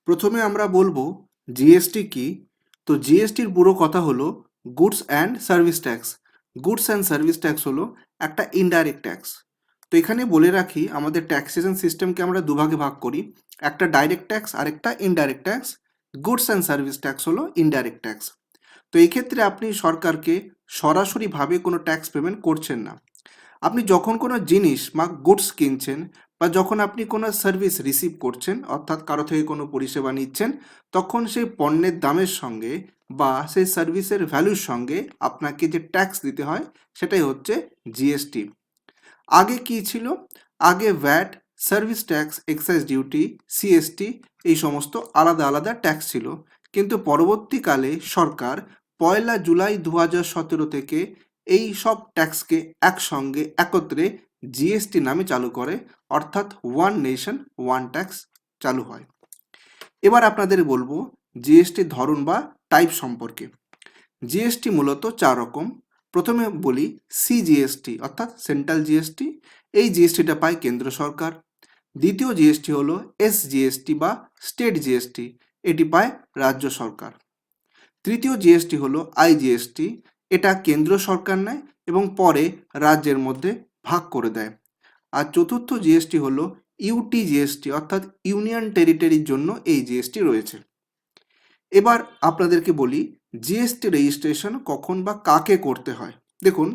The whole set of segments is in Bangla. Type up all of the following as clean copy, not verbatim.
প্রথমে আমরা বলবো জিএসটি কি। তো জিএসটির পুরো কথা হলো goods and service tax. Goods and service tax হলো একটা ইনডাইরেক্ট ট্যাক্স। তো এখানে বলে রাখি আমাদের ট্যাক্সেশন সিস্টেমকে আমরা দুভাগে ভাগ করি, একটা ডাইরেক্ট ট্যাক্স আর একটা indirect tax. Goods and service tax হলো ইনডাইরেক্ট ট্যাক্স। তো এই ক্ষেত্রে আপনি সরকারকে সরাসরিভাবে কোনো ট্যাক্স পেমেন্ট করছেন না। আপনি যখন কোনো জিনিস বা গুডস কিনছেন বা যখন আপনি কোনো সার্ভিস রিসিভ করছেন, অর্থাৎ কারো থেকে কোনো পরিষেবা নিচ্ছেন, তখন সেই পণ্যের দামের সঙ্গে বা সেই সার্ভিসের ভ্যালুর সঙ্গে আপনাকে যে ট্যাক্স দিতে হয় সেটাই হচ্ছে জিএসটি। আগে কি ছিল? আগে VAT, service tax, excise duty, CST এই সমস্ত আলাদা আলাদা ট্যাক্স ছিল। কিন্তু পরবর্তীকালে সরকার 1 জুলাই 2017 থেকে এই সব ট্যাক্সকে একসঙ্গে একত্রে জিএসটি নামে চালু করে, অর্থাৎ ওয়ান নেশন ওয়ান ট্যাক্স চালু হয়। এবার আপনাদের বলবো জিএসটির ধরন বা টাইপ সম্পর্কে। জিএসটি মূলত 4 রকম। প্রথমে বলি সিজিএসটি অর্থাৎ সেন্ট্রাল জিএসটি। এই জিএসটিটা পায় কেন্দ্র সরকার। দ্বিতীয় জিএসটি হলো এসজিএসটি বা স্টেট জিএসটি, এটি পায় রাজ্য সরকার। তৃতীয় জিএসটি হলো আইজিএসটি, এটা কেন্দ্র সরকার নেয় এবং পরে রাজ্যের মধ্যে ভাগ করে দেয়। আর চতুর্থ জিএসটি হলো ইউটি জিএসটি অর্থাৎ ইউনিয়ন টেরিটরির জন্য এই জিএসটি রয়েছে। এবার আপনাদেরকে বলি জিএসটি রেজিস্ট্রেশন কখন বা কাকে করতে হয়। দেখুন,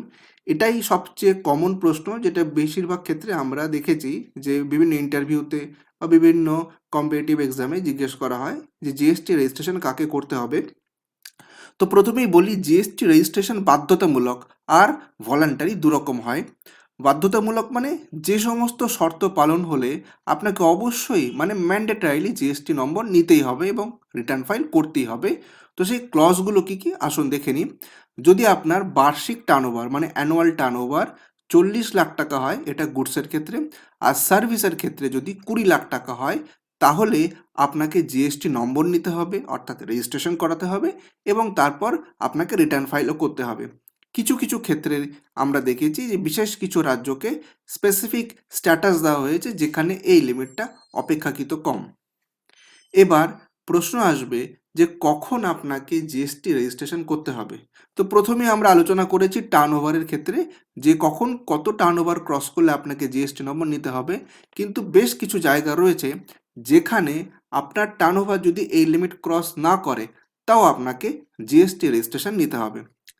এটাই সবচেয়ে কমন প্রশ্ন, যেটা বেশিরভাগ ক্ষেত্রে আমরা দেখেছি যে বিভিন্ন ইন্টারভিউতে বা বিভিন্ন কম্পিটিটিভ এক্সামে জিজ্ঞেস করা হয় যে জিএসটি রেজিস্ট্রেশন কাকে করতে হবে। তো প্রথমেই বলি জিএসটি রেজিস্ট্রেশন বাধ্যতামূলক আর ভলান্টারি দুরকম হয়। বাধ্যতামূলক মানে যে সমস্ত শর্ত পালন হলে আপনাকে অবশ্যই মানে ম্যান্ডেটারিলি জিএসটি নম্বর নিতেই হবে এবং রিটার্ন ফাইল করতেই হবে। তো সেই ক্লজগুলো কী কী আসুন দেখে নিই। যদি আপনার বার্ষিক টার্নওভার মানে অ্যানুয়াল টার্নওভার 40 লাখ টাকা হয়, এটা গুডসের ক্ষেত্রে, আর সার্ভিসের ক্ষেত্রে যদি 20 লাখ টাকা হয়, তাহলে আপনাকে জিএসটি নম্বর নিতে হবে অর্থাৎ রেজিস্ট্রেশন করাতে হবে এবং তারপর আপনাকে রিটার্ন ফাইলও করতে হবে। কিছু কিছু ক্ষেত্রে আমরা দেখেছি যে বিশেষ কিছু রাজ্যকে স্পেসিফিক স্ট্যাটাস দেওয়া হয়েছে যেখানে এই লিমিটটা অপেক্ষাকৃত কম। এবার প্রশ্ন আসবে যে কখন আপনাকে জিএসটি রেজিস্ট্রেশন করতে হবে। তো প্রথমে আমরা আলোচনা করেছি টার্নওভারের ক্ষেত্রে যে কখন কত টার্নওভার ক্রস করলে আপনাকে জিএসটি নম্বর নিতে হবে। কিন্তু বেশ কিছু জায়গা রয়েছে যেখানে আপনার টার্নওভার যদি এই লিমিট ক্রস না করে তাও আপনাকে জিএসটি রেজিস্ট্রেশন নিতে হবে।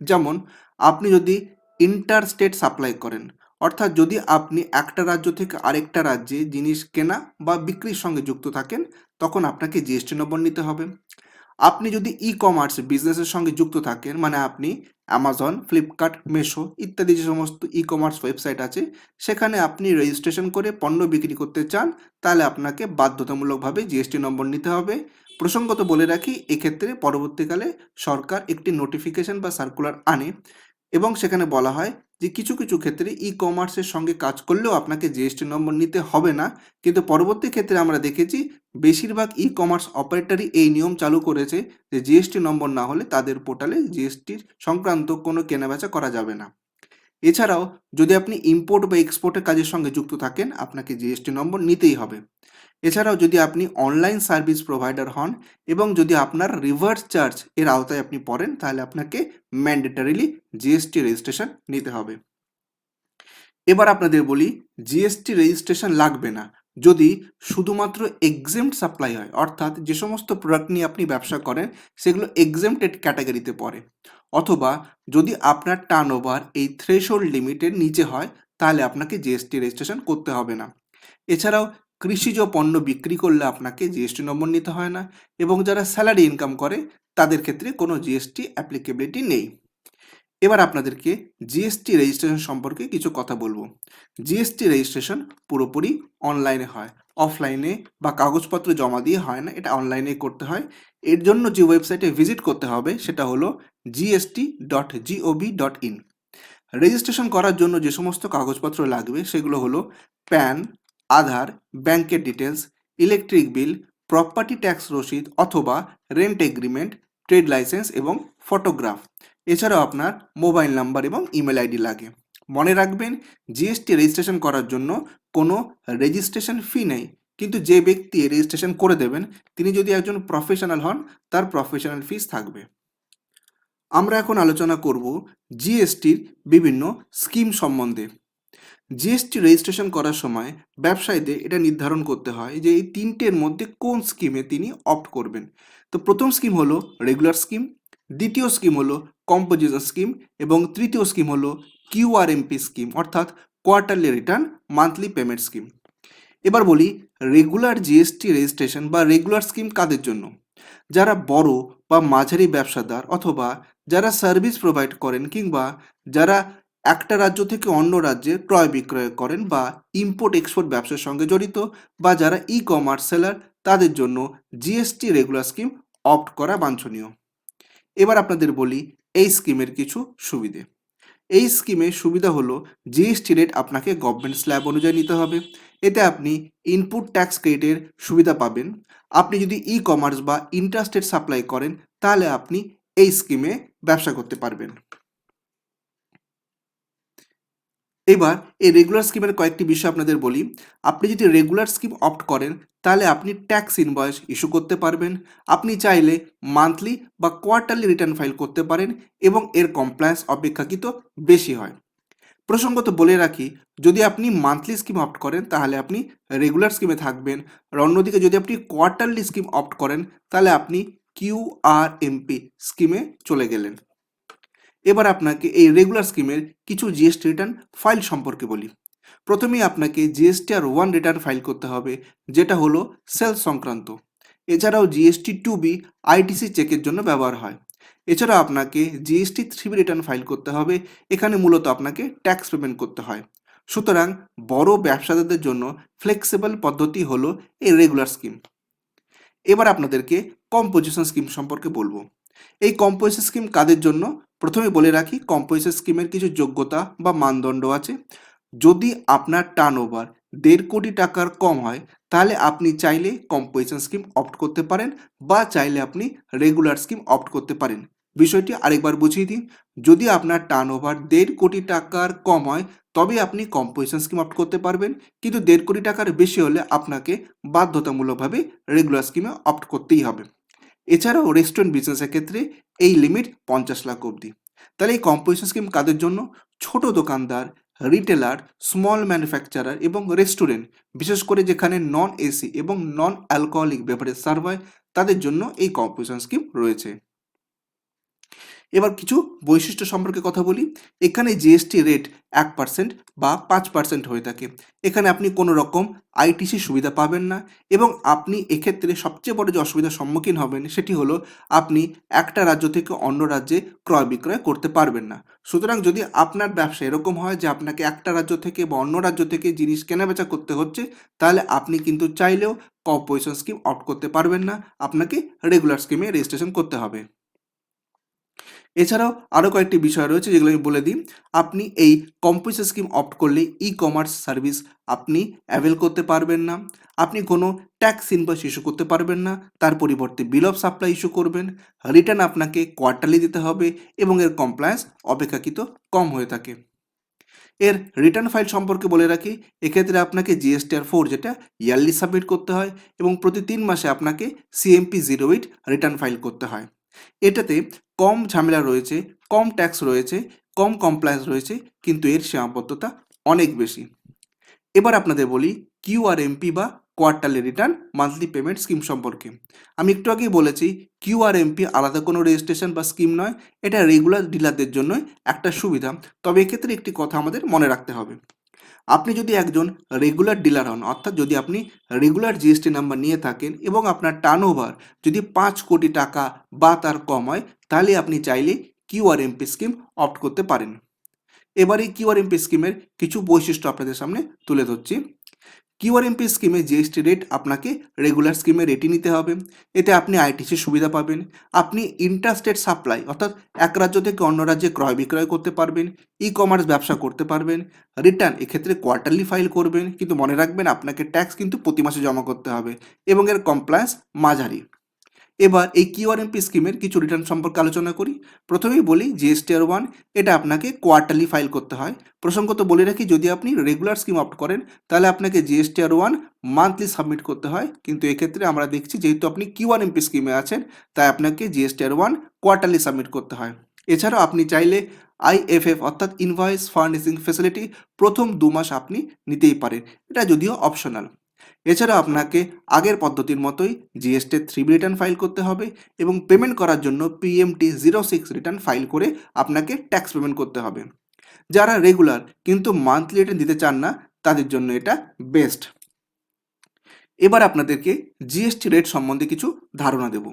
যেমন আপনি যদি ইন্টার স্টেট সাপ্লাই করেন, অর্থাৎ যদি আপনি একটা রাজ্য থেকে আরেকটা রাজ্যে জিনিস কেনা বা বিক্রির সঙ্গে যুক্ত থাকেন, তখন আপনাকে জিএসটি নম্বর নিতে হবে। আপনি যদি ই কমার্স বিজনেসের সঙ্গে যুক্ত থাকেন, মানে আপনি অ্যামাজন, ফ্লিপকার্ট, মেশো ইত্যাদি যে সমস্ত ই কমার্স ওয়েবসাইট আছে সেখানে আপনি রেজিস্ট্রেশন করে পণ্য বিক্রি করতে চান, তাহলে আপনাকে বাধ্যতামূলকভাবে জিএসটি নম্বর নিতে হবে। প্রসঙ্গত বলে রাখি, এক্ষেত্রে পরবর্তীকালে সরকার একটি নোটিফিকেশন বা সার্কুলার আনে এবং সেখানে বলা হয় যে কিছু কিছু ক্ষেত্রে ই কমার্সের সঙ্গে কাজ করলেও আপনাকে জিএসটি নম্বর নিতে হবে না। কিন্তু পরবর্তী ক্ষেত্রে আমরা দেখেছি বেশিরভাগ ই কমার্স অপারেটরই এই নিয়ম চালু করেছে যে জিএসটি নম্বর না হলে তাদের পোর্টালে জিএসটির সংক্রান্ত কোনো কেনাবেচা করা যাবে না। এছাড়াও যদি আপনি ইম্পোর্ট বা এক্সপোর্টের কাজের সঙ্গে যুক্ত থাকেন, আপনাকে জিএসটি নম্বর নিতেই হবে। এছাড়াও যদি আপনি অনলাইন সার্ভিস প্রোভাইডার হন এবং যদি আপনার রিভার্স চার্জ এর আওতায় আপনি পড়েন, তাহলে আপনাকে ম্যান্ডেটারিলি জিএসটি রেজিস্ট্রেশন নিতে হবে। এবার আপনাদের বলি জিএসটি রেজিস্ট্রেশন লাগবে না যদি শুধুমাত্র এক্সেম্পট সাপ্লাই হয়, অর্থাৎ যে সমস্ত প্রোডাক্ট নিয়ে আপনি ব্যবসা করেন সেগুলো এক্সেম্পটেড ক্যাটাগরিতে পড়ে, অথবা যদি আপনার টার্নওভার এই থ্রেশহোল্ড লিমিটের নিচে হয়, তাহলে আপনাকে জিএসটি রেজিস্ট্রেশন করতে হবে না। এছাড়াও কৃষিজ পণ্য বিক্রি করলে আপনাকে জিএসটি নম্বর নিতে হয় না এবং যারা স্যালারি ইনকাম করে তাদের ক্ষেত্রে কোনো জিএসটি অ্যাপ্লিকেবিলিটি নেই। এবার আপনাদেরকে জিএসটি রেজিস্ট্রেশন সম্পর্কে কিছু কথা বলবো। জিএসটি রেজিস্ট্রেশন পুরোপুরি অনলাইনে হয়, অফলাইনে বা কাগজপত্র জমা দিয়ে হয় না, এটা অনলাইনে করতে হয়। এর জন্য যে ওয়েবসাইটে ভিজিট করতে হবে সেটা হলো gst.gov.in। রেজিস্ট্রেশন করার জন্য যে সমস্ত কাগজপত্র লাগবে সেগুলো হলো প্যান, আধার, ব্যাংকের details, electric bill, property tax রসিদ অথবা রেন্ট এগ্রিমেন্ট, ট্রেড লাইসেন্স এবং ফটোগ্রাফ। এছাড়াও আপনার মোবাইল নাম্বার এবং ইমেল আইডি লাগে। মনে রাখবেন জিএসটি রেজিস্ট্রেশন করার জন্য কোনো রেজিস্ট্রেশন ফি নেই, কিন্তু যে ব্যক্তি রেজিস্ট্রেশন করে দেবেন তিনি যদি একজন প্রফেশনাল হন তার প্রফেশনাল ফিস থাকবে। আমরা এখন আলোচনা করব জিএসটির বিভিন্ন স্কিম সম্বন্ধে। জিএসটি রেজিস্ট্রেশন করার সময় ব্যবসায়ীদের এটা নির্ধারণ করতে হয় যে এই তিনটের মধ্যে কোন স্কিমে তিনি অপ্ট করবেন। তো প্রথম স্কিম হলো রেগুলার স্কিম, দ্বিতীয় স্কিম হলো কম্পোজিশন স্কিম এবং তৃতীয় স্কিম হলো কিউআরএমপি স্কিম অর্থাৎ quarterly return monthly payment scheme. এবার বলি রেগুলার জিএসটি রেজিস্ট্রেশন বা রেগুলার স্কিম কাদের জন্য? যারা বড় বা মাঝারি ব্যবসাদার অথবা যারা সার্ভিস প্রোভাইড করেন কিংবা যারা একটা রাজ্য থেকে অন্য রাজ্যে ক্রয় বিক্রয় করেন বা ইম্পোর্ট এক্সপোর্ট ব্যবসার সঙ্গে জড়িত বা যারা ই কমার্স সেলার, তাদের জন্য জিএসটি রেগুলার স্কিম অপ্ট করা বাঞ্ছনীয়। এবার আপনাদের বলি এই স্কিমের কিছু সুবিধে। এই স্কিমের সুবিধা হলো জিএসটি রেট আপনাকে গভর্নমেন্ট স্ল্যাব অনুযায়ী নিতে হবে। এতে আপনি ইনপুট ট্যাক্স ক্রেডিটের সুবিধা পাবেন। আপনি যদি ই কমার্স বা ইন্টারস্টেট সাপ্লাই করেন তাহলে আপনি এই স্কিমে ব্যবসা করতে পারবেন। এবার এই রেগুলার স্কিমের কয়েকটি বিষয় আপনাদের বলি। আপনি যদি রেগুলার স্কিম অপ্ট করেন তাহলে আপনি ট্যাক্স ইনভয়েস ইস্যু করতে পারবেন। আপনি চাইলে মান্থলি বা কোয়ার্টারলি রিটার্ন ফাইল করতে পারেন এবং এর কমপ্লায়েন্স অপেক্ষাকৃত বেশি হয়। প্রসঙ্গত বলে রাখি, যদি আপনি মান্থলি স্কিম অপ্ট করেন তাহলে আপনি রেগুলার স্কিমে থাকবেন, আর অন্যদিকে যদি আপনি কোয়ার্টারলি স্কিম অপ্ট করেন তাহলে আপনি কিউআরএমপি স্কিমে চলে গেলেন। এবার আপনাকে এই রেগুলার স্কিমের কিছু জিএসটি রিটার্ন ফাইল সম্পর্কে বলি। প্রথমেই আপনাকে জিএসটিআর 1 রিটার্ন ফাইল করতে হবে, যেটা হলো সেলস সংক্রান্ত। এছাড়াও জিএসটি 2B আইটিসি চেকের জন্য ব্যবহার হয়। এছাড়া আপনাকে জিএসটি 3B রিটার্ন ফাইল করতে হবে, এখানে মূলত আপনাকে ট্যাক্স পেমেন্ট করতে হয়। সুতরাং বড় ব্যবসাদারদের জন্য ফ্লেক্সিবল পদ্ধতি হলো এই রেগুলার স্কিম। এবার আপনাদেরকে কম্পোজিশন স্কিম সম্পর্কে বলবো। এই কম্পোজিশন স্কিম কাদের জন্য? প্রথমে বলে রাখি কম্পোজিশন স্কিমের কিছু যোগ্যতা বা মানদণ্ড আছে। যদি আপনার টার্নওভার 1.5 কোটি টাকার কম হয় তাহলে আপনি চাইলে কম্পোজিশন স্কিম অপ্ট করতে পারেন বা চাইলে আপনি রেগুলার স্কিম অপ্ট করতে পারেন। বিষয়টি আরেকবার বুঝিয়ে দিই, যদি আপনার টার্নওভার 1.5 কোটি টাকার কম হয় তবে আপনি কম্পোজিশন স্কিম অপ্ট করতে পারবেন, কিন্তু 1.5 কোটি টাকার বেশি হলে আপনাকে বাধ্যতামূলকভাবে রেগুলার স্কিমে অপ্ট করতেই হবে। এছাড়াও রেস্টুরেন্ট বিজনেসের ক্ষেত্রে এই লিমিট 50 লাখ অবধি। তাহলে এই কম্পোজিশন স্কিম কাদের জন্য? ছোট দোকানদার, রিটেলার, স্মল ম্যানুফ্যাকচারার এবং রেস্টুরেন্ট, বিশেষ করে যেখানে নন এসি এবং নন অ্যালকোহলিক বেভারেজ সার্ভ হয় তাদের জন্য এই কম্পোজিশন স্কিম রয়েছে। এবার কিছু বৈশিষ্ট্য সম্পর্কে কথা বলি। এখানে জিএসটি রেট 1% বা 5% হয়ে থাকে। এখানে আপনি কোনো রকম আইটিসি সুবিধা পাবেন না এবং আপনি এক্ষেত্রে সবচেয়ে বড় যে অসুবিধার সম্মুখীন হবেন সেটি হলো আপনি একটা রাজ্য থেকে অন্য রাজ্যে ক্রয় বিক্রয় করতে পারবেন না। সুতরাং যদি আপনার ব্যবসা এরকম হয় যে আপনাকে একটা রাজ্য থেকে বা অন্য রাজ্য থেকে জিনিস কেনাবেচা করতে হচ্ছে, তাহলে আপনি কিন্তু চাইলেও কম্পোজিশন স্কিম অপ্ট করতে পারবেন না, আপনাকে রেগুলার স্কিমে রেজিস্ট্রেশন করতে হবে। এছাড়াও আরও কয়েকটি বিষয় রয়েছে যেগুলো আমি বলে দিই। আপনি এই কম্পোজিশন স্কিম অপ্ট করলে ই কমার্স সার্ভিস আপনি অ্যাভেল করতে পারবেন না, আপনি কোনো ট্যাক্স ইনভয়েস ইস্যু করতে পারবেন না, তার পরিবর্তে বিল অফ সাপ্লাই ইস্যু করবেন, রিটার্ন আপনাকে কোয়ার্টারলি দিতে হবে এবং এর কমপ্লায়েন্স অপেক্ষাকৃত কম হয়ে থাকে। এর রিটার্ন ফাইল সম্পর্কে বলে রাখি, এক্ষেত্রে আপনাকে জিএসটিআর 4 যেটা ইয়ারলি সাবমিট করতে হয় এবং প্রতি 3 মাসে আপনাকে CMP 08 রিটার্ন ফাইল করতে হয়। এটাতে কম ঝামেলা রয়েছে, কম ট্যাক্স রয়েছে, কম কমপ্লায়েন্স রয়েছে, কিন্তু এর সীমাবদ্ধতা অনেক বেশি। এবার আপনাদের বলি কিউআরএমপি বা quarterly return monthly payment scheme সম্পর্কে। আমি একটু আগেই বলেছি কিউআরএমপি আলাদা কোনো রেজিস্ট্রেশন বা স্কিম নয়, এটা রেগুলার ডিলারদের জন্য একটা সুবিধা। তবে এক্ষেত্রে একটি কথা আমাদের মনে রাখতে হবে, আপনি যদি একজন রেগুলার ডিলার হন অর্থাৎ যদি আপনি রেগুলার জিএসটি নাম্বার নিয়ে থাকেন এবং আপনার টার্নওভার যদি 5 কোটি টাকা বা তার কম হয় তাহলে আপনি চাইলে কিউআরএমপি স্কিম অপ্ট করতে পারেন। এবার এই কিউআরএমপি স্কিমের কিছু বৈশিষ্ট্য আপনাদের সামনে তুলে ধরছি। কিউআরএমপি স্কিমে জিএসটি রেট আপনাকে রেগুলার স্কিমে রেটই নিতে হবে। এতে আপনি আইটিসি সুবিধা পাবেন, আপনি ইন্টারস্টেট সাপ্লাই অর্থাৎ এক রাজ্য থেকে অন্য রাজ্যে ক্রয় বিক্রয় করতে পারবেন, ই কমার্স ব্যবসা করতে পারবেন, রিটার্ন এক্ষেত্রে কোয়ার্টারলি ফাইল করবেন, কিন্তু মনে রাখবেন আপনাকে ট্যাক্স কিন্তু প্রতি মাসে জমা করতে হবে এবং এর কমপ্লায়েন্স মাঝারি। এবার এই কিউআরএমপি স্কিমের কিছু রিটার্ন সম্পর্কে আলোচনা করি। প্রথমেই বলি জিএসটিআর 1 এটা আপনাকে কোয়ার্টারলি ফাইল করতে হয়। প্রসঙ্গত বলে রাখি, যদি আপনি রেগুলার স্কিম অপ্ট করেন তাহলে আপনাকে জিএসটিআর 1 মান্থলি সাবমিট করতে হয়, কিন্তু এক্ষেত্রে আমরা দেখছি যেহেতু আপনি কিউআরএমপি স্কিমে আছেন তাই আপনাকে জিএসটিআর 1 কোয়ার্টারলি সাবমিট করতে হয়। এছাড়াও আপনি চাইলে আইএফএফ অর্থাৎ ইনভয়েস ফার্নিশিং ফেসিলিটি প্রথম 2 মাস আপনি নিতেই পারেন, এটা যদিও অপশনাল। এছাড়া আপনাকে আগের পদ্ধতির মতোই জিএসটি 3B রিটার্ন ফাইল করতে হবে এবং পেমেন্ট করার জন্য PMT-06 রিটার্ন ফাইল করে আপনাকে ট্যাক্স পেমেন্ট করতে হবে। যারা রেগুলার কিন্তু মান্থলি রিটার্ন দিতে চান না তাদের জন্য এটা বেস্ট। এবার আপনাদেরকে জিএসটি রেট সম্বন্ধে কিছু ধারণা দেব।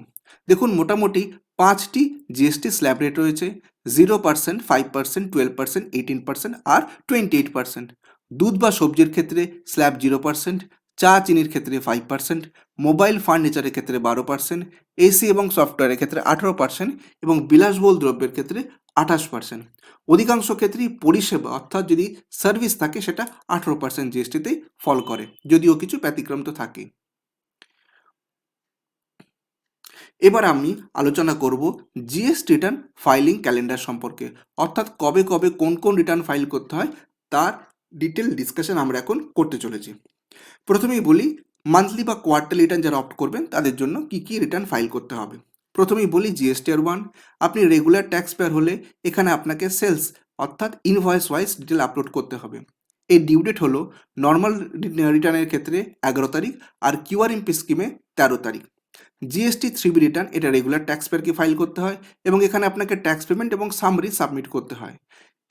দেখুন, মোটামুটি 5টি জিএসটি স্ল্যাব রেট রয়েছে: 0%, 5%, 12%, 18% আর 28%। দুধ বা সবজির ক্ষেত্রে স্ল্যাব 0%, চা চিনির ক্ষেত্রে 5%, মোবাইল ফার্নিচারের ক্ষেত্রে 12%, এসি এবং সফটওয়্যারের ক্ষেত্রে 18% এবং বিলাসবহুল দ্রব্যের ক্ষেত্রে 28%। অধিকাংশ ক্ষেত্রেই পরিষেবা অর্থাৎ যদি সার্ভিস থাকে সেটা 18% জিএসটিতেই ফল করে, যদিও কিছু ব্যতিক্রম তো থাকে। এবার আমি আলোচনা করব জিএসটি রিটার্ন ফাইলিং ক্যালেন্ডার সম্পর্কে, অর্থাৎ কবে কবে কোন কোন রিটার্ন ফাইল করতে হয় তার ডিটেল ডিসকাশন আমরা এখন করতে চলেছি। প্রথমেই বলি মান্থলি বা কোয়ার্টারলি রিটার্ন যারা অপ্ট করবেন তাদের জন্য কি কি রিটার্ন ফাইল করতে হবে। প্রথমেই বলি জিএসটিআর 1। আপনি রেগুলার ট্যাক্স পেয়ার হলে এখানে আপনাকে সেলস অর্থাৎ ইনভয়েস ওয়াইজ ডিটেল আপলোড করতে হবে। এই ডিউ ডেট হলো নর্মাল রিটার্নের ক্ষেত্রে 11 তারিখ আর কিউআরএমপি স্কিমে 13 তারিখ। জিএসটি 3B রিটার্ন এটা রেগুলার ট্যাক্স পেয়ারকে ফাইল করতে হয় এবং এখানে আপনাকে ট্যাক্স পেমেন্ট এবং সামারি সাবমিট করতে হয়।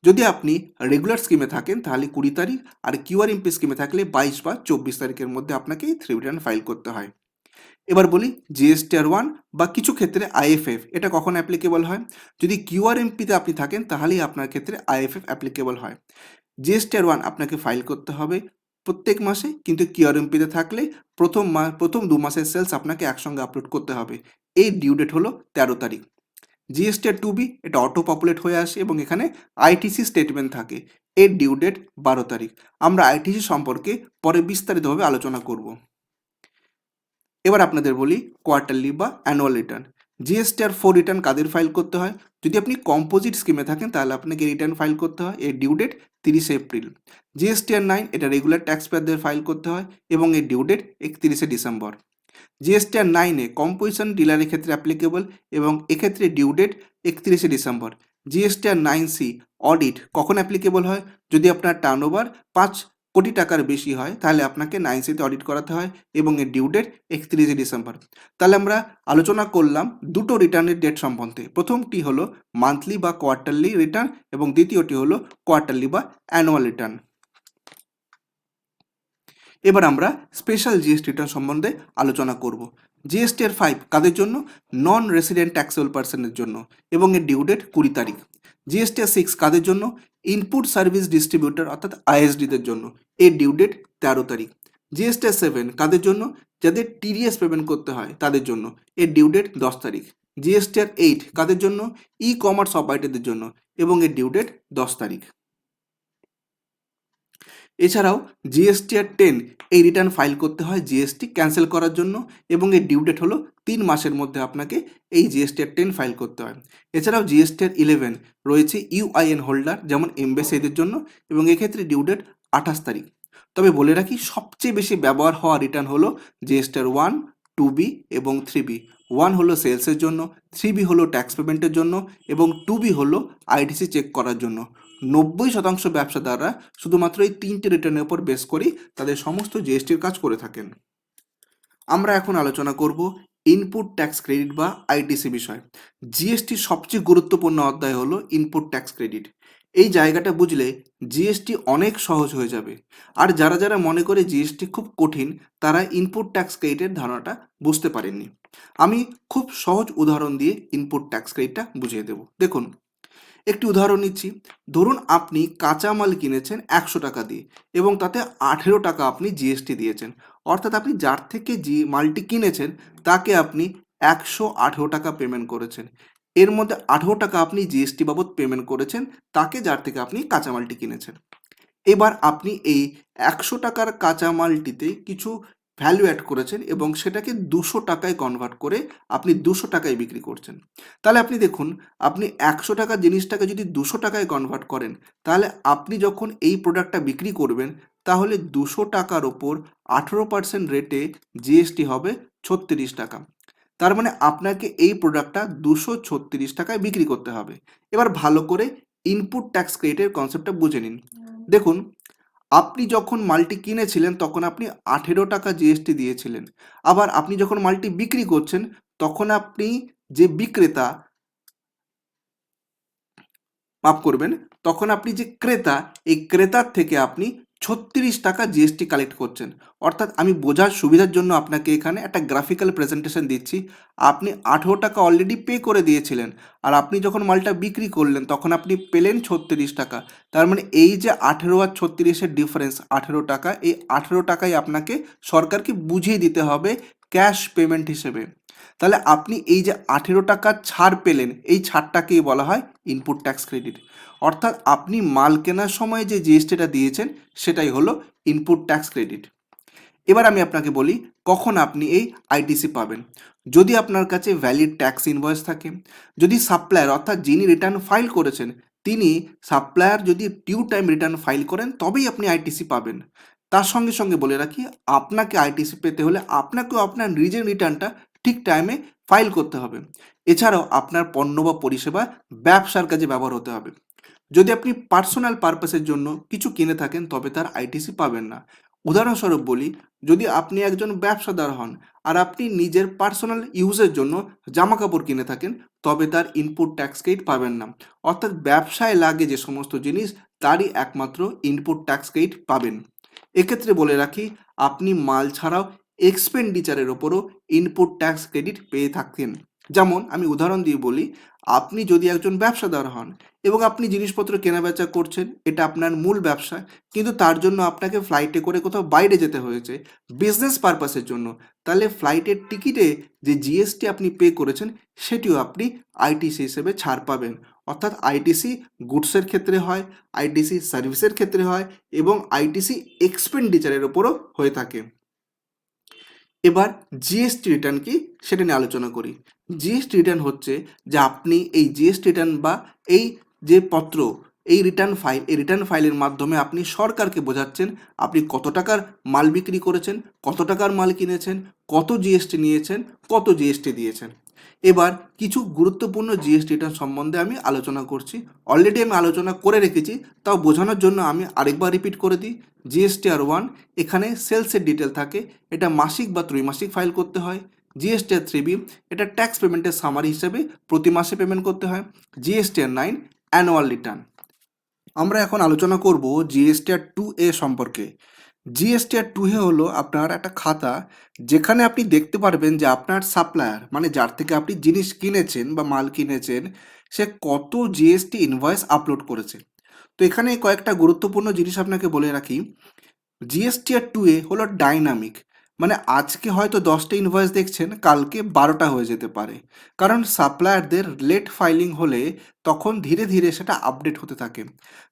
যদি আপনি রেগুলার স্কিমে থাকেন তাহলে 20 তারিখ আর কিউআরএমপি স্কিমে থাকলে 22 বা 24 তারিখের মধ্যে আপনাকে এই 3 রিটার্ন ফাইল করতে হয়। এবার বলি জিএসটিআর 1 বা কিছু ক্ষেত্রে আইএফএফ এটা কখন অ্যাপ্লিকেবল হয়। যদি কিউআরএমপিতে আপনি থাকেন তাহলেই আপনার ক্ষেত্রে আইএফএফ অ্যাপ্লিকেবল হয়। জিএসটিআর 1 আপনাকে ফাইল করতে হবে প্রত্যেক মাসে, কিন্তু কিউআরএমপিতে থাকলে প্রথম 2 মাসের সেলস আপনাকে একসঙ্গে আপলোড করতে হবে। এই ডিউ ডেট হলো 13 তারিখ। জিএসটিআর 2B এটা অটো পপুলেট হয়ে আসে এবং এখানে আইটিসি স্টেটমেন্ট থাকে। এর ডিউ ডেট 12 তারিখ। আমরা আইটিসি সম্পর্কে পরে বিস্তারিতভাবে আলোচনা করব। এবার আপনাদের বলি কোয়ার্টারলি বা অ্যানুয়াল রিটার্ন। জিএসটিআর 4 রিটার্ন কাদের ফাইল করতে হয়? যদি আপনি কম্পোজিট স্কিমে থাকেন তাহলে আপনাকে রিটার্ন ফাইল করতে হয়। এর ডিউ ডেট 30 এপ্রিল। জিএসটিআর 9 এটা রেগুলার ট্যাক্স পেয়ারদের ফাইল করতে হয় এবং এর ডিউ ডেট 31 ডিসেম্বর। জিএসটিআর 9-এ কম্পোজিশন ডিলারের ক্ষেত্রে অ্যাপ্লিকেবল এবং এক্ষেত্রে due date 31 December. GSTR 9C audit কখন অ্যাপ্লিকেবল হয়? যদি আপনার টার্নওভার 5 কোটি টাকার বেশি হয় তাহলে আপনাকে 9C-তে অডিট করাতে হয় এবং এর ডিউ ডেট 31 ডিসেম্বর। তাহলে আমরা আলোচনা করলাম দুটো রিটার্নের ডেট সম্বন্ধে। প্রথমটি হলো মান্থলি বা কোয়ার্টারলি রিটার্ন এবং দ্বিতীয়টি হলো কোয়ার্টারলি বা অ্যানুয়াল রিটার্ন। এবার আমরা স্পেশাল জিএসটি রিটার্ন সম্বন্ধে আলোচনা করব। জিএসটিআর 5 কাদের জন্য? নন রেসিডেন্ট ট্যাক্সেবল পার্সনের জন্য এবং এর ডিউ ডেট 20 তারিখ। জিএসটিআর 6 কাদের জন্য? ইনপুট সার্ভিস ডিস্ট্রিবিউটর অর্থাৎ আইএসডিদের জন্য। এর ডিউ ডেট 13 তারিখ। জিএসটিআর 7 কাদের জন্য? যাদের টিডিএস পেমেন্ট করতে হয় তাদের জন্য। এর ডিউ ডেট 10 তারিখ। জিএসটিআর 8 কাদের জন্য? ই কমার্স অপারেটরদের জন্য এবং এর ডিউ ডেট 10 তারিখ। এছাড়াও জিএসটিআর 10 এই রিটার্ন ফাইল করতে হয় জিএসটি ক্যান্সেল করার জন্য এবং এর ডিউ ডেট হলো 3 মাসের মধ্যে আপনাকে এই জিএসটিআর 10 ফাইল করতে হয়। এছাড়াও জিএসটিআর 11 রয়েছে ইউআইএন হোল্ডার যেমন এমবেসি এদের জন্য এবং এক্ষেত্রে ডিউ ডেট 28 তারিখ। তবে বলে রাখি সবচেয়ে বেশি ব্যবহার হওয়া রিটার্ন হলো জিএসটিআর 1, 2B এবং 3B। 1 হলো সেলসের জন্য, 3B হলো ট্যাক্স পেমেন্টের জন্য এবং 2B হলো আইটিসি চেক করার জন্য। 90% ব্যবসাদাররা শুধুমাত্র এই 3টে রিটার্নের উপর বেস করেই তাদের সমস্ত জিএসটির কাজ করে থাকেন। আমরা এখন আলোচনা করব ইনপুট ট্যাক্স ক্রেডিট বা আইটিসি বিষয়। জিএসটির সবচেয়ে গুরুত্বপূর্ণ অধ্যায় হলো ইনপুট ট্যাক্স ক্রেডিট। এই জায়গাটা বুঝলে জিএসটি অনেক সহজ হয়ে যাবে। আর যারা যারা মনে করে জিএসটি খুব কঠিন তারা ইনপুট ট্যাক্স ক্রেডিটের ধারণাটা বুঝতে পারেননি। আমি খুব সহজ উদাহরণ দিয়ে ইনপুট ট্যাক্স ক্রেডিটটা বুঝিয়ে দেব। দেখুন, একটি উদাহরণ নিচ্ছি। ধরুন আপনি কাঁচামাল কিনেছেন 100 টাকা দিয়ে এবং তাতে 18 টাকা আপনি জিএসটি দিয়েছেন। অর্থাৎ আপনি যার থেকে মালটি কিনেছেন তাকে আপনি 118 টাকা পেমেন্ট করেছেন। এর মধ্যে 18 টাকা আপনি জিএসটি বাবদ পেমেন্ট করেছেন তাকে যার থেকে আপনি কাঁচামালটি কিনেছেন। এবার আপনি এই 100 টাকার কাঁচামালটিতে কিছু ভ্যালু অ্যাড করেছেন এবং সেটাকে 200 টাকায় কনভার্ট করে আপনি 200 টাকায় বিক্রি করছেন। তাহলে আপনি দেখুন, আপনি 100 টাকা জিনিসটাকে যদি 200 টাকায় কনভার্ট করেন, তাহলে আপনি যখন এই প্রোডাক্টটা বিক্রি করবেন, তাহলে 200 টাকার ওপর 18% রেটে জিএসটি হবে 36 টাকা। তার মানে আপনাকে এই প্রোডাক্টটা 236 টাকায় বিক্রি করতে হবে। এবার ভালো করে ইনপুট ট্যাক্স ক্রেডিটের কনসেপ্টটা বুঝে নিন। দেখুন, আপনি যখন মালটি কিনেছিলেন তখন আপনি 18 টাকা জিএসটি দিয়েছিলেন। আবার আপনি যখন মালটি বিক্রি করছেন তখন আপনি যে বিক্রেতা, মাফ করবেন, তখন আপনি যে ক্রেতা, এই ক্রেতার থেকে আপনি 36 টাকা জিএসটি কালেক্ট করছেন। অর্থাৎ আমি বোঝার সুবিধার জন্য আপনাকে এখানে একটা গ্রাফিক্যাল প্রেজেন্টেশন দিচ্ছি। আপনি 18 টাকা অলরেডি পে করে দিয়েছিলেন, আর আপনি যখন মালটা বিক্রি করলেন তখন আপনি পেলেন 36 টাকা। তার মানে এই যে 18 আর 36-এর ডিফারেন্স 18 টাকা, এই 18 টাকাই আপনাকে সরকারকে বুঝিয়ে দিতে হবে ক্যাশ পেমেন্ট হিসেবে। তাহলে আপনি এই যে 18 টাকা ছাড় পেলেন, এই ছাড়টাকেই বলা হয় ইনপুট ট্যাক্স ক্রেডিট। অর্থাৎ আপনি মাল কেনার সময় যে জিএসটিটা দিয়েছেন সেটাই হলো ইনপুট ট্যাক্স ক্রেডিট। এবার আমি আপনাকে বলি কখন আপনি এই আইটিসি পাবেন। যদি আপনার কাছে ভ্যালিড ট্যাক্স ইনভয়েস থাকে, যদি সাপ্লায়ার অর্থাৎ যিনি রিটার্ন ফাইল করেছেন তিনি, সাপ্লায়ার যদি ডিউ টাইম রিটার্ন ফাইল করেন, তবেই আপনি আইটিসি পাবেন। তার সঙ্গে সঙ্গে বলে রাখি, আপনাকে আইটিসি পেতে হলে আপনাকেও আপনার নিজের রিটার্নটা ঠিক টাইমে ফাইল করতে হবে। এছাড়াও আপনার পণ্য বা পরিষেবা ব্যবসার কাজে ব্যবহার হতে হবে। যদি আপনি পার্সোনাল পারপাসের জন্য কিছু কিনে থাকেন তবে তার আইটিসি পাবেন না। উদাহরণস্বরূপ বলি, যদি আপনি একজন ব্যবসাদার হন আর আপনি নিজের পার্সোনাল ইউজের জন্য জামা কাপড় কিনে থাকেন, তবে তার ইনপুট ট্যাক্স ক্রেডিট পাবেন না। অর্থাৎ ব্যবসায় লাগে যে সমস্ত জিনিস, তারই একমাত্র ইনপুট ট্যাক্স ক্রেডিট পাবেন। এক্ষেত্রে বলে রাখি, আপনি মাল ছাড়াও এক্সপেন্ডিচারের ওপরও ইনপুট ট্যাক্স ক্রেডিট পেয়ে থাকেন। যেমন আমি উদাহরণ দিয়ে বলি, আপনি যদি একজন ব্যবসাদার হন এবং আপনি জিনিসপত্র কেনাবেচা করছেন, এটা আপনার মূল ব্যবসা, কিন্তু তার জন্য আপনাকে ফ্লাইটে করে কোথাও বাইরে যেতে হয়েছে বিজনেস পারপাসের জন্য, তাহলে ফ্লাইটের টিকিটে যে জিএসটি আপনি পে করেছেন সেটিও আপনি আইটিসি হিসেবে ছাড় পাবেন। অর্থাৎ আইটিসি গুডসের ক্ষেত্রে হয়, আইটিসি সার্ভিসের ক্ষেত্রে হয় এবং আইটিসি এক্সপেন্ডিচারের ওপরও হয়ে থাকে। এবার জিএসটি রিটার্ন কি সেটা নিয়ে আলোচনা করি। জিএসটি রিটার্ন হচ্ছে যে আপনি এই জিএসটি রিটার্ন বা এই যে পত্র, এই রিটার্ন ফাইলের মাধ্যমে আপনি সরকারকে বোঝাচ্ছেন আপনি কত টাকার মাল বিক্রি করেছেন, কত টাকার মাল কিনেছেন, কত জিএসটি নিয়েছেন, কত জিএসটি দিয়েছেন। এবার কিছু গুরুত্বপূর্ণ জিএসটি রিটার্ন সম্বন্ধে আমি আলোচনা করছি। অলরেডি আমি আলোচনা করে রেখেছি, তাও বোঝানোর জন্য আমি আরেকবার রিপিট করে দিই। জিএসটিআর 1, এখানে সেলসের ডিটেল থাকে, এটা মাসিক বা ত্রৈমাসিক ফাইল করতে হয়। জিএসটিআর 3B, এটা ট্যাক্স পেমেন্টের সামারি হিসেবে প্রতি মাসে পেমেন্ট করতে হয়। জিএসটিআর 9, অ্যানুয়াল রিটার্ন। আমরা এখন আলোচনা করব জিএসটিআর 2A সম্পর্কে। জিএসটিআর 2A হলো আপনার একটা খাতা, যেখানে আপনি দেখতে পারবেন যে আপনার সাপ্লায়ার, মানে যার থেকে আপনি জিনিস কিনেছেন বা মাল কিনেছেন, সে কত জিএসটি ইনভয়েস আপলোড করেছে। তো এখানে কয়েকটা গুরুত্বপূর্ণ জিনিস আপনাকে বলে রাখি। জিএসটিআর 2A হলো ডাইনামিক, মানে আজকে হয়তো 10টা ইনভয়েস দেখছেন, কালকে 12টা হয়ে যেতে পারে, কারণ সাপ্লায়ারদের লেট ফাইলিং হলে তখন ধীরে ধীরে সেটা আপডেট হতে থাকে।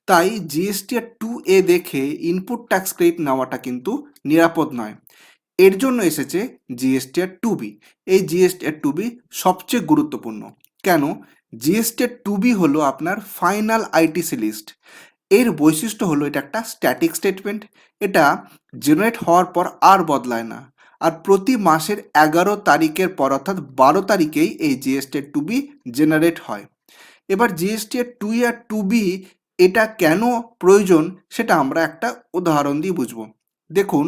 তাই জিএসটিআর 2A দেখে ইনপুট ট্যাক্স ক্রেডিট নেওয়াটা কিন্তু নিরাপদ নয়। এর জন্য এসেছে জিএসটিআর 2B। এই জিএসটিআর 2B সবচেয়ে গুরুত্বপূর্ণ। কেন? জিএসটিআর 2B হলো আপনার ফাইনাল আইটিসি লিস্ট। এর বৈশিষ্ট্য হলো এটা একটা স্ট্যাটিক স্টেটমেন্ট, এটা জেনারেট হওয়ার পর আর বদলায় না, আর প্রতি মাসের 11 তারিখের পর অর্থাৎ 12 তারিখেই এই জিএসটিআর 2B জেনারেট হয়। এবার জিএসটিআর 2A আর 2B এটা কেন প্রয়োজন সেটা আমরা একটা উদাহরণ দিয়ে বুঝবো। দেখুন,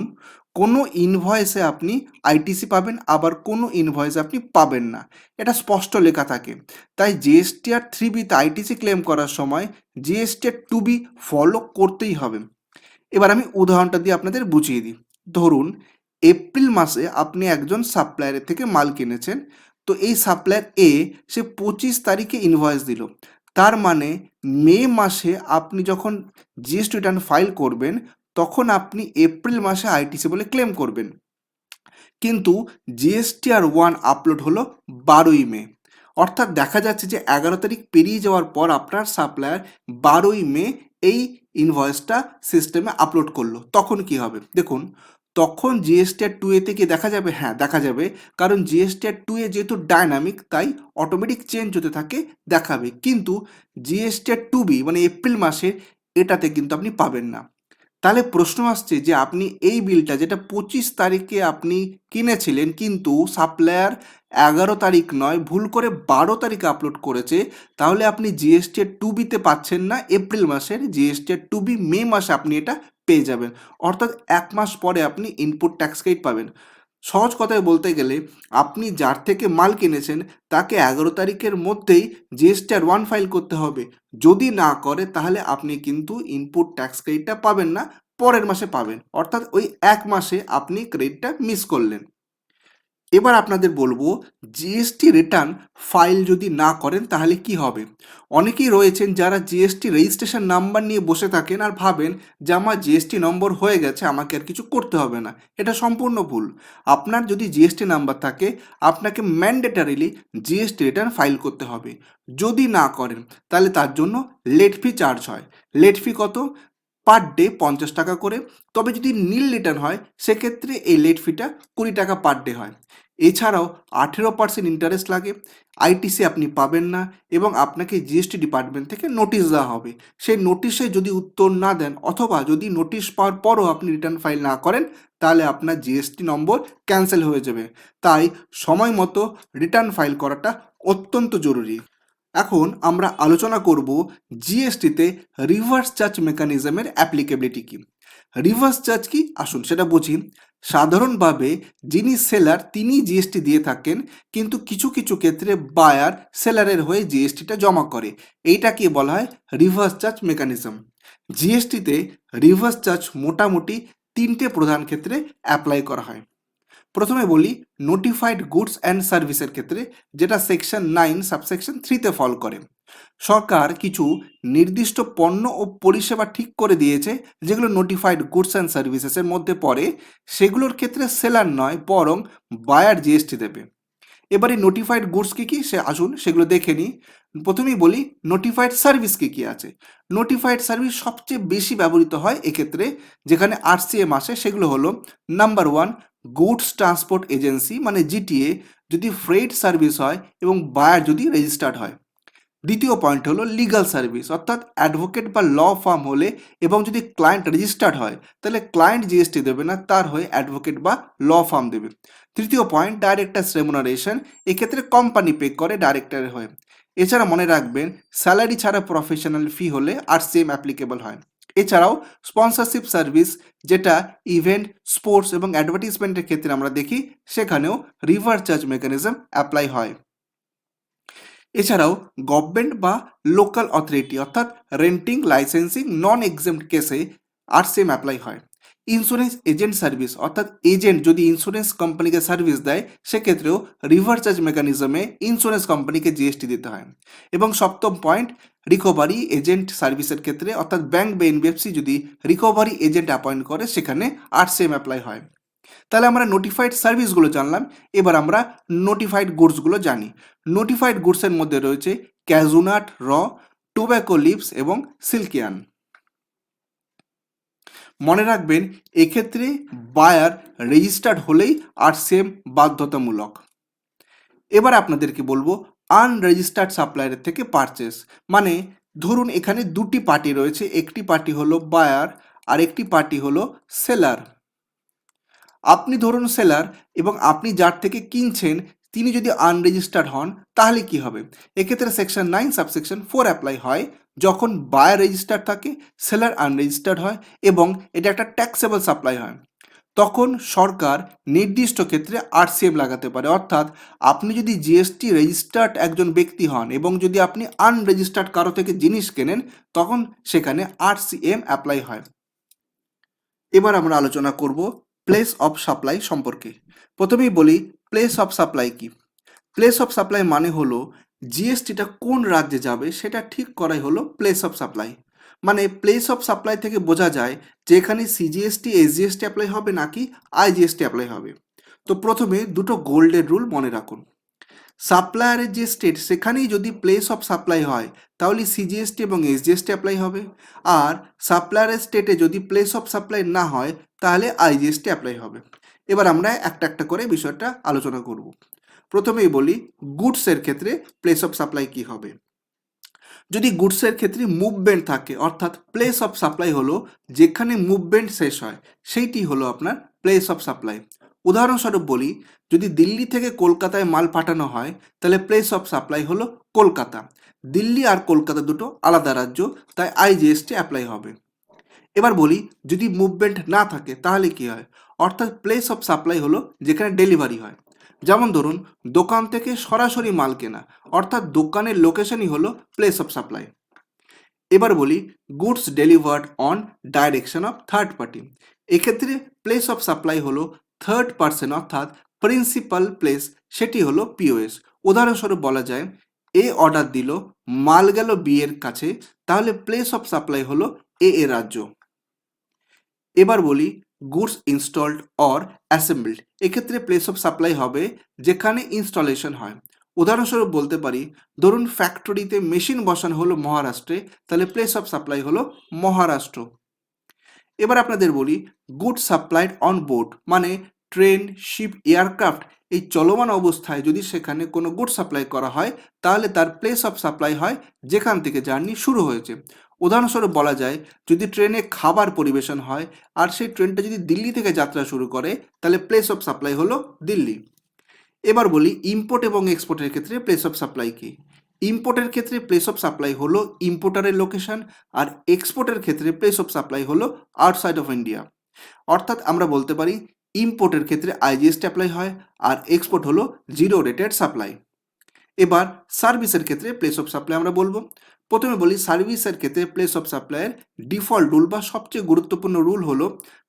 কোনো ইনভয়েসে আপনি আইটিসি পাবেন, আবার কোনো ইনভয়েসে আপনি পাবেন না, এটা স্পষ্ট লেখা থাকে। তাই জিএসটিআর 3Bতে আইটিসি ক্লেম করার সময় জিএসটিআর 2B ফলো করতেই হবে। এবার আমি উদাহরণটা দিয়ে আপনাদের বুঝিয়ে দিই। ধরুন, এপ্রিল মাসে আপনি একজন সাপ্লায়ারের থেকে মাল কিনেছেন, তো এই সাপ্লায়ার এ সে 25 তারিখে ইনভয়েস দিল। তার মানে মে মাসে আপনি যখন জিএসটি রিটার্ন ফাইল করবেন তখন আপনি এপ্রিল মাসে আইটিসি বলে ক্লেম করবেন। কিন্তু জিএসটিআর 1 আপলোড হলো 12ই মে, অর্থাৎ দেখা যাচ্ছে যে 11 তারিখ পেরিয়ে যাওয়ার পর আপনার সাপ্লায়ার 12ই মে এই ইনভয়েসটা সিস্টেমে আপলোড করলো। তখন কি হবে দেখুন, তখন জিএসটি টু এ থেকে দেখা যাবে, হ্যাঁ দেখা যাবে, কারণ জিএসটি টু এ যেহেতু ডাইনামিক তাই অটোমেটিক চেঞ্জ হতে থাকে, দেখাবে। কিন্তু জিএসটি টু বি মানে এপ্রিল মাসের এটাতে কিন্তু আপনি পাবেন না। তাহলে প্রশ্ন আসছে যে আপনি এই বিলটা যেটা 25 তারিখে আপনি কিনেছিলেন, কিন্তু সাপ্লায়ার 11 তারিখ নয় ভুল করে 12 তারিখে আপলোড করেছে, তাহলে আপনি জিএসটি টু বিতে পাচ্ছেন না এপ্রিল মাসের, জিএসটি টু বি মে মাসে আপনি এটা পেয়ে যাবেন। অর্থাৎ 1 মাস পরে আপনি ইনপুট ট্যাক্স ক্রেডিট পাবেন। সহজ কথায় বলতে গেলে আপনি যার থেকে মাল কিনেছেন তাকে 11 তারিখের মধ্যেই জিএসটি ওয়ান ফাইল করতে হবে। যদি না করে তাহলে আপনি কিন্তু ইনপুট ট্যাক্স ক্রেডিটটা পাবেন না, পরের মাসে পাবেন। অর্থাৎ ওই 1 মাসে আপনি ক্রেডিটটা মিস করলেন। এবার আপনাদের বলবো জিএসটি রিটার্ন ফাইল যদি না করেন তাহলে কি হবে। অনেকেই রয়েছেন যারা জিএসটি রেজিস্ট্রেশন নাম্বার নিয়ে বসে থাকেন আর ভাবেন যে আমার জিএসটি নম্বর হয়ে গেছে, আমাকে আর কিছু করতে হবে না। এটা সম্পূর্ণ ভুল। আপনার যদি জিএসটি নাম্বার থাকে আপনাকে ম্যান্ডেটারিলি জিএসটি রিটার্ন ফাইল করতে হবে। যদি না করেন তাহলে তার জন্য লেট ফি চার্জ হয়। লেট ফি কত? পার ডে 50 টাকা করে। তবে যদি নীল রিটার্ন হয় সেক্ষেত্রে এই লেট ফিটা 20 টাকা পার ডে হয়। এছাড়াও 18% ইন্টারেস্ট লাগে, আইটিসি আপনি পাবেন না, এবং আপনাকে জিএসটি ডিপার্টমেন্ট থেকে নোটিশ দেওয়া হবে। সেই নোটিশে যদি উত্তর না দেন অথবা যদি নোটিশ পাওয়ার পরও আপনি রিটার্ন ফাইল না করেন তাহলে আপনার জিএসটি নম্বর ক্যান্সেল হয়ে যাবে। তাই সময় মতো রিটার্ন ফাইল করাটা অত্যন্ত জরুরি। এখন আমরা আলোচনা করব জিএসটিতে রিভার্স চার্জ মেকানিজমের অ্যাপ্লিকেবিলিটি কি। রিভার্স চার্জ কি আসুন সেটা বুঝি। সাধারণভাবে যিনি সেলার তিনি জিএসটি দিয়ে থাকেন, কিন্তু কিছু কিছু ক্ষেত্রে বায়ার সেলারের হয়ে জিএসটিটা জমা করে। এইটাকে বলা হয় রিভার্স চার্জ মেকানিজম। জিএসটিতে রিভার্স চার্জ মোটামুটি 3টে প্রধান ক্ষেত্রে অ্যাপ্লাই করা হয়। প্রথমে বলি নোটিফাইড গুডস অ্যান্ড সার্ভিসের ক্ষেত্রে, যেটা সেকশন 9 সাবসেকশন 3তে ফল করে। সরকার কিছু নির্দিষ্ট পণ্য ও পরিষেবা ঠিক করে দিয়েছে যেগুলো নোটিফাইড গুডস অ্যান্ড সার্ভিসেসের মধ্যে পড়ে। সেগুলোর ক্ষেত্রে সেলার নয় বরং বায়ার জিএসটি দেবে। এবার এই নোটিফাইড গুডস কী কী সে আসুন সেগুলো দেখে নিই। প্রথমেই বলি নোটিফাইড সার্ভিস কী কী আছে। নোটিফাইড সার্ভিস সবচেয়ে বেশি ব্যবহৃত হয় এক্ষেত্রে, যেখানে আরসিএম আসে। সেগুলো হলো নাম্বার 1 গুডস ট্রান্সপোর্ট এজেন্সি মানে জিটিএ, যদি ফ্রেট সার্ভিস হয় এবং বায়ার যদি রেজিস্টার্ড হয়। দ্বিতীয় পয়েন্ট হলো লিগাল সার্ভিস, অর্থাৎ অ্যাডভোকেট বা ল ফার্ম হলে এবং যদি ক্লায়েন্ট রেজিস্টার্ড হয় তাহলে ক্লায়েন্ট জিএসটি দেবে না, তার হয়ে অ্যাডভোকেট বা ল ফার্ম দেবে। তৃতীয় পয়েন্ট ডাইরেক্টরস রেমুনারেশন, এক্ষেত্রে কোম্পানি পে করে ডাইরেক্টরের হয়ে। এছাড়া মনে রাখবেন স্যালারি ছাড়া প্রফেশনাল ফি হলে আর সেম অ্যাপ্লিকেবল হয়। এছাড়াও স্পন্সরশিপ সার্ভিস, যেটা ইভেন্ট স্পোর্টস এবং অ্যাডভার্টিজমেন্টের ক্ষেত্রে আমরা দেখি, সেখানেও রিভার্স চার্জ মেকানিজম অ্যাপ্লাই হয়। এছাড়াও গভর্নমেন্ট বা লোকাল অথরিটি অর্থাৎ রেন্টিং লাইসেন্সিং নন এক্সেম্ট কেসে আরসিএম অ্যাপ্লাই হয়। ইন্স্যুরেন্স এজেন্ট সার্ভিস, অর্থাৎ এজেন্ট যদি ইন্স্যুরেন্স কোম্পানিকে সার্ভিস দেয় সেক্ষেত্রেও রিভার্স চার্জ মেকানিজমে ইন্স্যুরেন্স কোম্পানিকে জিএসটি দিতে হয়। এবং সপ্তম পয়েন্ট রিকভারি এজেন্ট সার্ভিসের ক্ষেত্রে, অর্থাৎ ব্যাংক বা এনবিএফসি যদি রিকভারি এজেন্ট অ্যাপয়েন্ট করে সেখানে আরসিএম অ্যাপ্লাই হয়। তাহলে আমরা নোটিফাইড সার্ভিসগুলো জানলাম। এবার আমরা নোটিফাইড গুডসগুলো জানি। নোটিফাইড গুডসের মধ্যে রয়েছে ক্যাজুনাট, র, টোব্যাকো লিভস এবং সিল্কিয়ান। মনে রাখবেন এক্ষেত্রে বায়ার রেজিস্টার্ড হলেই আরসিএম বাধ্যতামূলক। এবার আপনাদেরকে বলবো আনরেজিস্টার্ড সাপ্লায়ারের থেকে পারচেস, মানে ধরুন এখানে দুটি পার্টি রয়েছে, একটি পার্টি হলো বায়ার আর একটি পার্টি হলো সেলার। আপনি ধরুন সেলার এবং আপনি যার থেকে কিনছেন তিনি যদি আনরেজিস্টার্ড হন তাহলে কি হবে। এক্ষেত্রে সেকশন 9 সাবসেকশন 4 অ্যাপ্লাই হয়। যখন বায়ার রেজিস্টার্ড থাকে সেলার আনরেজিস্টার্ড হয় এবং এটা একটা ট্যাক্সেবল সাপ্লাই হয়, তখন সরকার নির্দিষ্ট ক্ষেত্রে আরসিএম লাগাতে পারে। অর্থাৎ আপনি যদি জিএসটি রেজিস্টার্ড একজন ব্যক্তি হন এবং যদি আপনি আনরেজিস্টার্ড কারো থেকে জিনিস কেনেন তখন সেখানে আরসিএম অ্যাপ্লাই হয়। এবার আমরা আলোচনা করব প্লেস অফ সাপ্লাই সম্পর্কে। প্রথমেই বলি প্লেস অফ সাপ্লাই কি। প্লেস অফ সাপ্লাই মানে হলো জিএসটিটা কোন রাজ্যে যাবে সেটা ঠিক করাই হলো প্লেস অফ সাপ্লাই। মানে প্লেস অফ সাপ্লাই থেকে বোঝা যায় যে এখানে সিজিএসটি এসজিএসটি অ্যাপ্লাই হবে নাকি আইজিএসটি অ্যাপ্লাই হবে। তো প্রথমে দুটো গোল্ডেন রুল মনে রাখুন। সাপ্লায়ারের যে স্টেট সেখানেই যদি প্লেস অফ সাপ্লাই হয় তাহলে সিজিএসটি এবং এসজিএসটি অ্যাপ্লাই হবে, আর সাপ্লায়ারের স্টেটে যদি প্লেস অফ সাপ্লাই না হয় তাহলে আইজিএসটি অ্যাপ্লাই হবে। এবার আমরা একটা একটা করে বিষয়টা আলোচনা করব। প্রথমেই বলি গুডসের ক্ষেত্রে প্লেস অফ সাপ্লাই কি হবে। যদি গুডসের ক্ষেত্রে মুভমেন্ট থাকে, অর্থাৎ প্লেস অফ সাপ্লাই হলো যেখানে মুভমেন্ট শেষ হয়, সেইটি হলো আপনার প্লেস অফ সাপ্লাই। উদাহরণস্বরূপ বলি, যদি দিল্লি থেকে কলকাতায় মাল পাঠানো হয় তাহলে প্লেস অফ সাপ্লাই হলো কলকাতা। দিল্লি আর কলকাতা দুটো আলাদা রাজ্য, তাই আইজিএসটি অ্যাপ্লাই হবে। এবার বলি যদি মুভমেন্ট না থাকে তাহলে কি হয়, অর্থাৎ প্লেস অফ সাপ্লাই হলো যেখানে ডেলিভারি হয়। যেমন ধরুন দোকান থেকে সরাসরি মাল কেনা, অর্থাৎ দোকানের লোকেশনই হলো প্লেস অফ সাপ্লাই। এবার বলি goods delivered on direction of third party. এক্ষেত্রে প্লেস অফ সাপ্লাই হলো থার্ড পার্সন, অর্থাৎ প্রিন্সিপাল প্লেস, সেটি হলো পিওএস। উদাহরণস্বরূপ বলা যায় এ অর্ডার দিল, মাল গেল বি এর কাছে, তাহলে প্লেস অফ সাপ্লাই হলো এ এর রাজ্য। এবার বলি গুডস ইনস্টলড অর অ্যাসেম্বলড। এক্ষেত্রে প্লেস অফ সাপ্লাই হবে যেখানে ইনস্টলেশন হয়। উদাহরণস্বরূপ বলতে পারি ধরুন ফ্যাক্টরিতে মেশিন বসানো হলো মহারাষ্ট্রে, তাহলে প্লেস অফ সাপ্লাই হলো মহারাষ্ট্র। এবার আপনাদের বলি গুড সাপ্লাইড অন বোর্ড, মানে ট্রেন, শিপ, এয়ারক্রাফট এই চলমান অবস্থায় যদি সেখানে কোনো গুড সাপ্লাই করা হয় তাহলে তার প্লেস অফ সাপ্লাই হয় যেখান থেকে জার্নি শুরু হয়েছে। উদাহরণস্বরূপ বলা যায় যদি ট্রেনে খাবার পরিবেশন হয় আর সেই ট্রেনটা যদি দিল্লি থেকে যাত্রা শুরু করে তাহলে প্লেস অফ সাপ্লাই হলো দিল্লি। এবার বলি ইম্পোর্ট এবং এক্সপোর্টের ক্ষেত্রে প্লেস অফ সাপ্লাই কি। ইম্পোর্টের ক্ষেত্রে প্লেস অফ সাপ্লাই হলো ইম্পোর্টারের লোকেশন, আর এক্সপোর্টের ক্ষেত্রে প্লেস অফ সাপ্লাই হলো আউটসাইড অফ ইন্ডিয়া। অর্থাৎ আমরা বলতে পারি ইম্পোর্টের ক্ষেত্রে আইজিএসটি অ্যাপ্লাই হয় আর এক্সপোর্ট হলো জিরো রেটেড সাপ্লাই। এবার সার্ভিসের ক্ষেত্রে প্লেস অফ সাপ্লাই আমরা বলবো। প্রথমে বলি সার্ভিসের ক্ষেত্রে প্লেস অফ সাপ্লাইয়ের ডিফল্ট রুল বা সবচেয়ে গুরুত্বপূর্ণ রুল হলো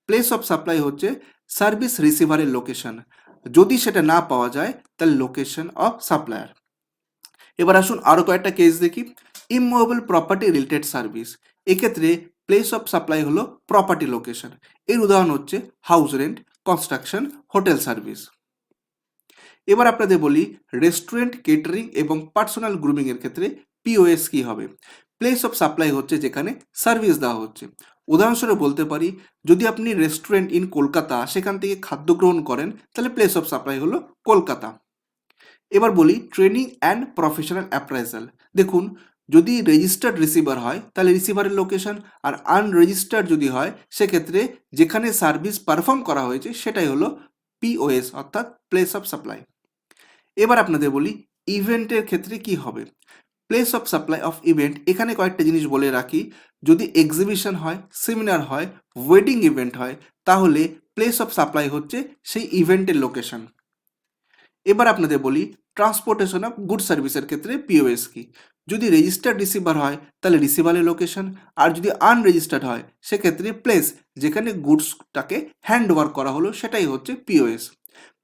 প্লেস অফ সাপ্লাই হচ্ছে সার্ভিস রিসিভারের লোকেশন, যদি সেটা না পাওয়া যায় তাহলে লোকেশন অফ সাপ্লায়ার। এবার আসুন আরও কয়েকটা কেস দেখি। ইমুভেবল প্রপার্টি রিলেটেড সার্ভিস, এক্ষেত্রে প্লেস অফ সাপ্লাই হলো প্রপার্টি লোকেশন। এর উদাহরণ হচ্ছে house rent, construction, hotel service. এবার আপনাদের বলি রেস্টুরেন্ট, কেটারিং এবং পার্সোনাল গ্রুমিং এর ক্ষেত্রে পিওএস কি হবে। প্লেস অফ সাপ্লাই হচ্ছে যেখানে সার্ভিস দেওয়া হচ্ছে। উদাহরণস্বরূপ বলতে পারি যদি আপনি রেস্টুরেন্ট ইন কলকাতা সেখান থেকে খাদ্য গ্রহণ করেন তাহলে প্লেস অফ সাপ্লাই হলো কলকাতা। এবার বলি ট্রেনিং অ্যান্ড প্রফেশনাল অ্যাপ্রাইজাল। দেখুন যদি রেজিস্টার্ড রিসিভার হয় তাহলে রিসিভারের লোকেশন, আর আনরেজিস্টার্ড যদি হয় সেক্ষেত্রে যেখানে সার্ভিস পারফর্ম করা হয়েছে সেটাই হলো পিওএস, অর্থাৎ প্লেস অফ সাপ্লাই। এবার আপনাদের বলি ইভেন্টের ক্ষেত্রে কি হবে। Place of supply of event, এখানে কয়েকটা জিনিস বলে রাখি। যদি এক্সিবিশন হয়, সেমিনার হয়, ওয়েডিং ইভেন্ট হয় তাহলে প্লেস অফ সাপ্লাই হচ্ছে সেই ইভেন্টের লোকেশন। এবার আপনাদের বলি ট্রান্সপোর্টেশন অফ গুড সার্ভিসের ক্ষেত্রে পিওএস কি। যদি রেজিস্টার্ড রিসিভার হয় তাহলে রিসিভারের লোকেশন, আর যদি আনরেজিস্টার্ড হয় সেক্ষেত্রে প্লেস যেখানে গুডসটাকে হ্যান্ড ওভার করা হলো সেটাই হচ্ছে পিওএস।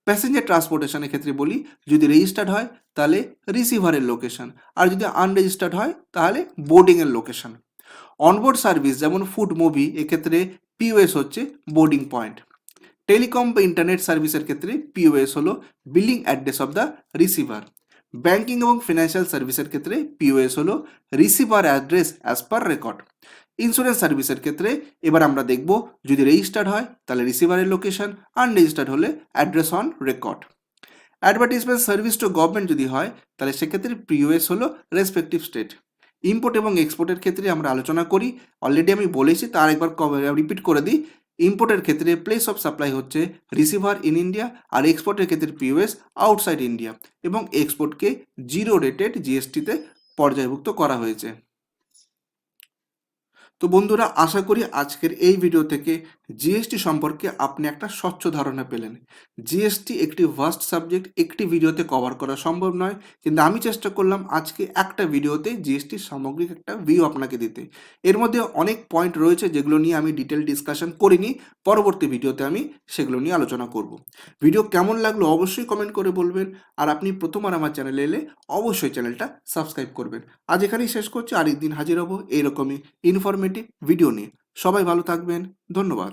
প্যাসেঞ্জার ট্রান্সপোর্টেশনের ক্ষেত্রে বলি যদি রেজিস্টার্ড হয় তাহলে রিসিভারের লোকেশন, আর যদি আনরেজিস্টার্ড হয় তাহলে বোর্ডিংয়ের লোকেশন। অনবোর্ড সার্ভিস যেমন ফুড, মুভি, এক্ষেত্রে পিওএস হচ্ছে বোর্ডিং পয়েন্ট। টেলিকম বা ইন্টারনেট সার্ভিসের ক্ষেত্রে পিওএস হলো billing address of the receiver. Banking এবং ফিনান্সিয়াল সার্ভিসের ক্ষেত্রে পিওএস হলো receiver address as per record. Insurance সার্ভিসের ক্ষেত্রে এবার আমরা দেখব যদি রেজিস্টার্ড হয় তাহলে রিসিভারের লোকেশন, আনরেজিস্টার্ড হলে address on record. Advertisement service to government যদি হয় তাহলে সেক্ষেত্রে পিওএস হলো রেসপেক্টিভ স্টেট। ইম্পোর্ট এবং এক্সপোর্টের ক্ষেত্রে আমরা আলোচনা করি, অলরেডি আমি বলেছি তার একবার রিপিট করে দিই। ইম্পোর্টের ক্ষেত্রে প্লেস অফ সাপ্লাই হচ্ছে রিসিভার ইন ইন্ডিয়া, আর এক্সপোর্টের ক্ষেত্রে পিওএস আউটসাইড ইন্ডিয়া, এবং এক্সপোর্টকে জিরো রেটেড জিএসটিতে পর্যায়ভুক্ত করা হয়েছে। তো বন্ধুরা আশা করি আজকের এই ভিডিও থেকে জিএসটি সম্পর্কে আপনি একটা স্বচ্ছ ধারণা পেলেন। জিএসটি একটি ভাস্ট সাবজেক্ট, একটি ভিডিওতে কভার করা সম্ভব নয়, কিন্তু আমি চেষ্টা করলাম আজকে একটা ভিডিওতে জিএসটির সামগ্রিক একটা ভিউ আপনাকে দিতে। এর মধ্যে অনেক পয়েন্ট রয়েছে যেগুলো নিয়ে আমি ডিটেল ডিসকাশন করিনি, পরবর্তী ভিডিওতে আমি সেগুলো নিয়ে আলোচনা করব। ভিডিও কেমন লাগলো অবশ্যই কমেন্ট করে বলবেন, আর আপনি প্রথমবার আমার চ্যানেলে এলে অবশ্যই চ্যানেলটা সাবস্ক্রাইব করবেন। আজ এখানেই শেষ করছি, আরেকদিন হাজির হব এইরকমই ইনফরমেটিভ ভিডিও নিয়ে। সবাই ভালো থাকবেন, ধন্যবাদ।